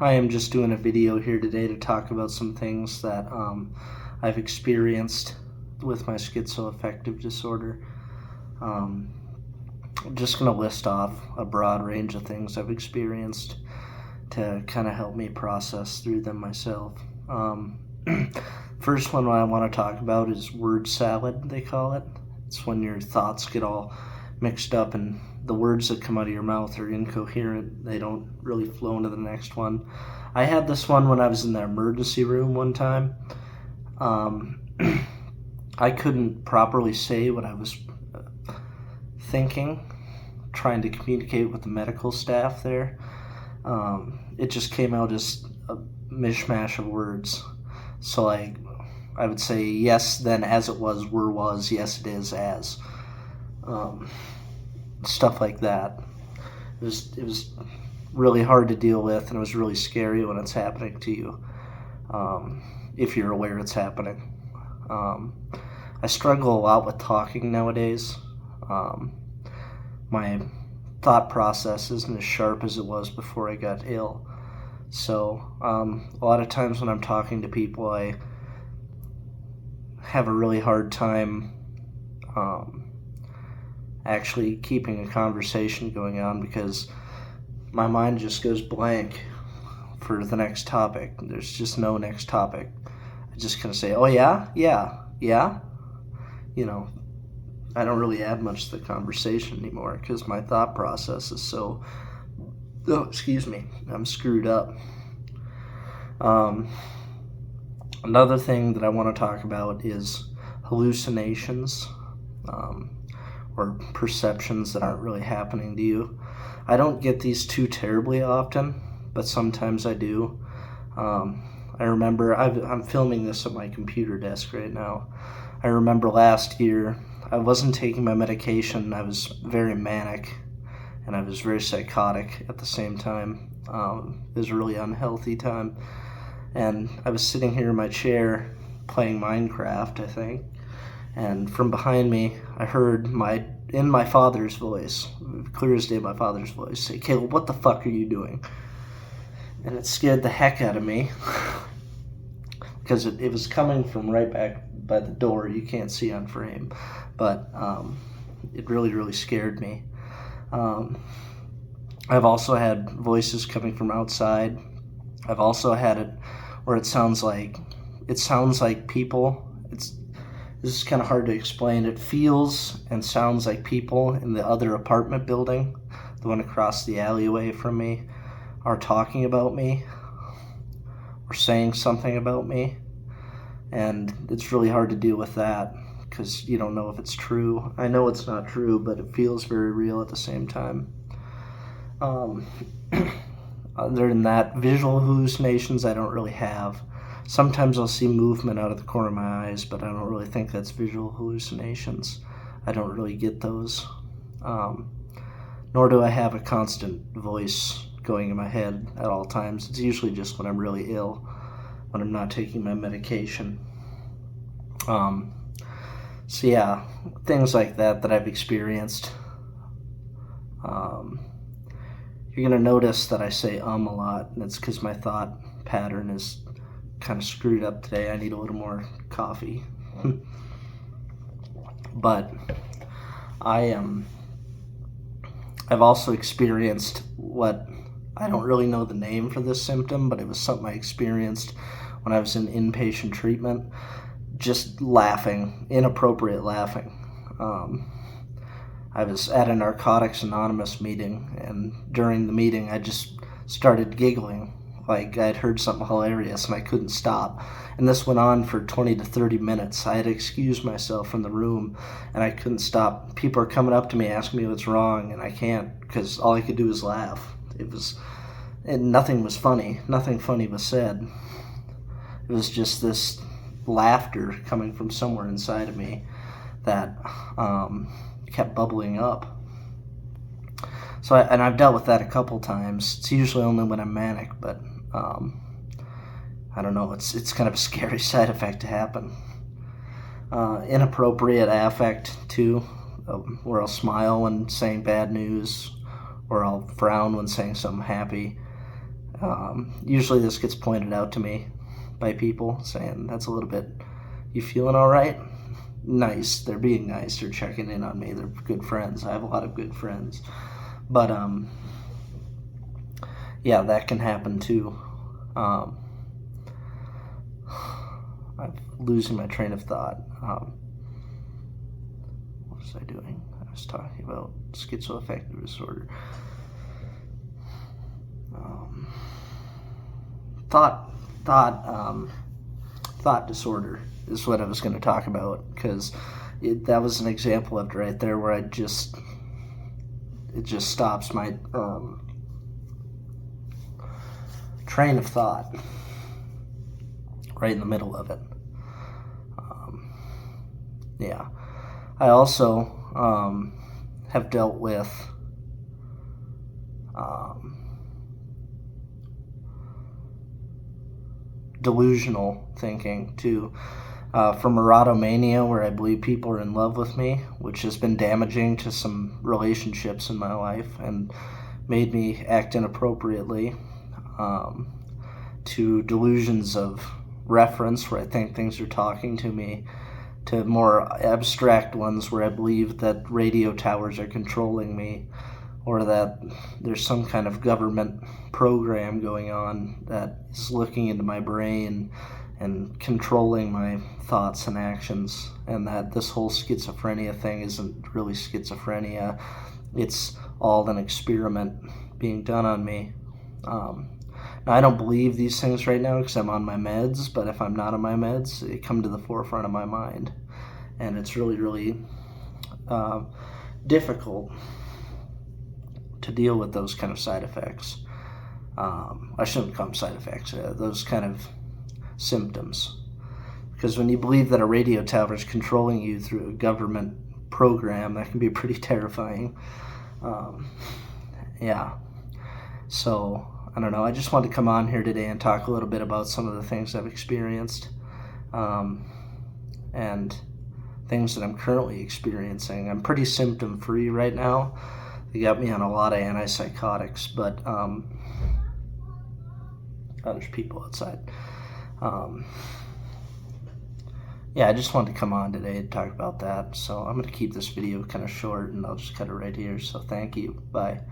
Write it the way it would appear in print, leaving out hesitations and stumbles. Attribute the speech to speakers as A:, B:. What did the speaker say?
A: I am just doing a video here today to talk about some things that I've experienced with my schizoaffective disorder. I'm just going to list off a broad range of things I've experienced to kind of help me process through them myself. First one I want to talk about is word salad, they call it. It's when your thoughts get all mixed up and the words that come out of your mouth are incoherent. They don't really flow into the next one. I had this one when I was in the emergency room one time. I couldn't properly say what I was thinking, trying to communicate with the medical staff there. It just came out as a mishmash of words. So I would say yes, then as it was, were was, yes it is, as. Stuff like that. It was really hard to deal with, and it was really scary when it's happening to you, if you're aware it's happening. I struggle a lot with talking nowadays. My thought process isn't as sharp as it was before I got ill. So a lot of times when I'm talking to people, I have a really hard time actually keeping a conversation going on because my mind just goes blank for the next topic. There's just no next topic. I just kind of say, oh yeah, you know, I don't really add much to the conversation anymore because my thought process is so, I'm screwed up. Another thing that I want to talk about is hallucinations, or perceptions that aren't really happening to you. I don't get these too terribly often, but sometimes I do. I remember, I'm filming this at my computer desk right now. I remember last year, I wasn't taking my medication. I was very manic, and I was very psychotic at the same time. It was a really unhealthy time. And I was sitting here in my chair playing Minecraft, I think. And from behind me, I heard in my father's voice, clear as day, my father's voice, say, "Caleb, what the fuck are you doing?" And it scared the heck out of me because it was coming from right back by the door. You can't see on frame, but it really, really scared me. I've also had voices coming from outside. I've also had it where it sounds like people. This is kind of hard to explain. It feels and sounds like people in the other apartment building, the one across the alleyway from me, are talking about me or saying something about me. And it's really hard to deal with that because you don't know if it's true. I know it's not true, but it feels very real at the same time. Other than that, visual hallucinations I don't really have. Sometimes I'll see movement out of the corner of my eyes, but I don't really think that's visual hallucinations. I don't really get those. Nor do I have a constant voice going in my head at all times. It's usually just when I'm really ill, when I'm not taking my medication. So yeah, things like that I've experienced. You're going to notice that I say a lot, and it's because my thought pattern is kind of screwed up today. I need a little more coffee. But I've also experienced what, I don't really know the name for this symptom, but it was something I experienced when I was in inpatient treatment. Just laughing, inappropriate laughing. I was at a Narcotics Anonymous meeting, and during the meeting I just started giggling like I'd heard something hilarious and I couldn't stop. And this went on for 20 to 30 minutes. I had to excuse myself from the room and I couldn't stop. People are coming up to me asking me what's wrong, and I can't because all I could do is laugh. Nothing was funny. Nothing funny was said. It was just this laughter coming from somewhere inside of me that kept bubbling up. So I've dealt with that a couple times. It's usually only when I'm manic, but I don't know. It's kind of a scary side effect to happen. Inappropriate affect too, where I'll smile when saying bad news, or I'll frown when saying something happy. Usually this gets pointed out to me by people saying, that's a little bit, you feeling all right? Nice. They're being nice. They're checking in on me. They're good friends. I have a lot of good friends. But, yeah, that can happen too. I'm losing my train of thought. What was I doing? I was talking about schizoaffective disorder. Thought disorder is what I was going to talk about, because that was an example of it right there where it just stops my train of thought right in the middle of it. Yeah. I also have dealt with delusional thinking too, from erotomania, where I believe people are in love with me, which has been damaging to some relationships in my life and made me act inappropriately, to delusions of reference, where I think things are talking to me, to more abstract ones where I believe that radio towers are controlling me, or that there's some kind of government program going on that is looking into my brain and controlling my thoughts and actions, and that this whole schizophrenia thing isn't really schizophrenia. It's all an experiment being done on me. Now, I don't believe these things right now because I'm on my meds, but if I'm not on my meds, they come to the forefront of my mind. And it's really, really difficult to deal with those kind of side effects. I shouldn't call them side effects, those kind of symptoms. Because when you believe that a radio tower is controlling you through a government program, that can be pretty terrifying. Yeah. So, I don't know, I just wanted to come on here today and talk a little bit about some of the things I've experienced, and things that I'm currently experiencing. I'm pretty symptom-free right now. They got me on a lot of antipsychotics, but there's people outside. Yeah, I just wanted to come on today and talk about that. So I'm going to keep this video kind of short, and I'll just cut it right here. So thank you. Bye.